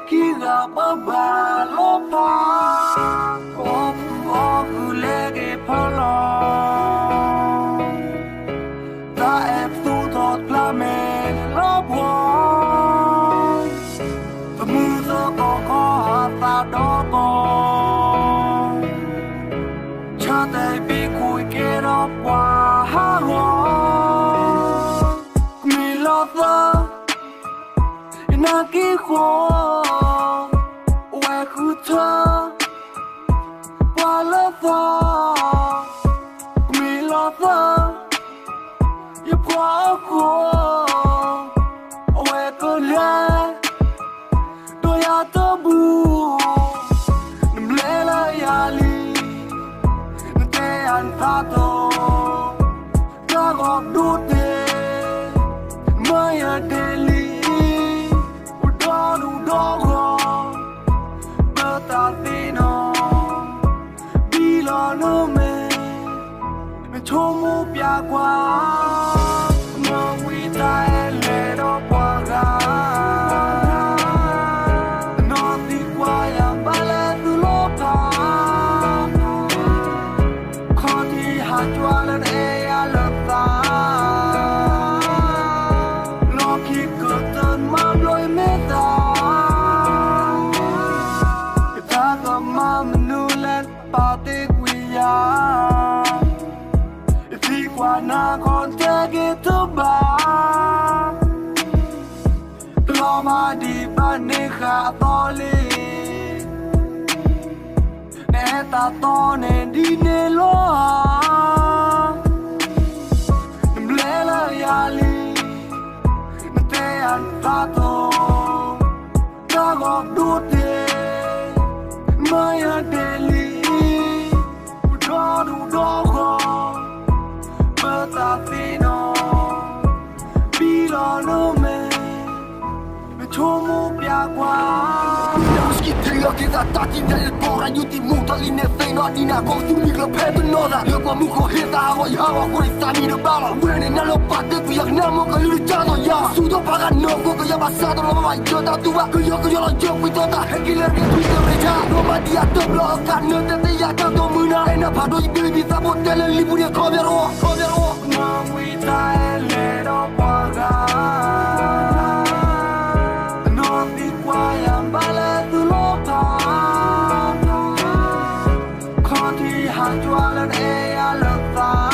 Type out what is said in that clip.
Kira babalopa Oku lege polo Ta tu tot plame lobo Temuzo koko hata dobo Chate bikui kero kwa hago Kumilotha Inaki kwa Wekuta Walotha Kumilotha Yepwako Wekule Doya tabu Namlela yali Nte antato Nagok dute Maya deli Udon udogo Betatino Bilano me Chomu piagua Mawita elero paga Noti kwaya bale tulopa Koti hajwalan eya leta Loki keten mamloy meta Kita kema menulen pati kuya Wana konte gitu ba Loma di banika toli Neta tone di neloa Mblela yali Ntean tato Nagok dute Maya deli Udon udogo Betatino Bilano me Chomu piagua Meski trio kita tati del pora Yuti muta line feino adina Kostu mikro pepe noda Lepa muko heta hawa yawa Kuri sani de bala Wene nalo pate kuyak namo kalulu jado ya Sudo paga noko kaya basado Lama mai jota tua Kuyo lo jopi tota Hekiler ke Twitter reja Roma dia teblo Kane tete ya kanto muna Ena pado ibili bisa botele liburia Kovero Mawita elero paga Noti kwaya bale tulopa Koti hajwalan eya leta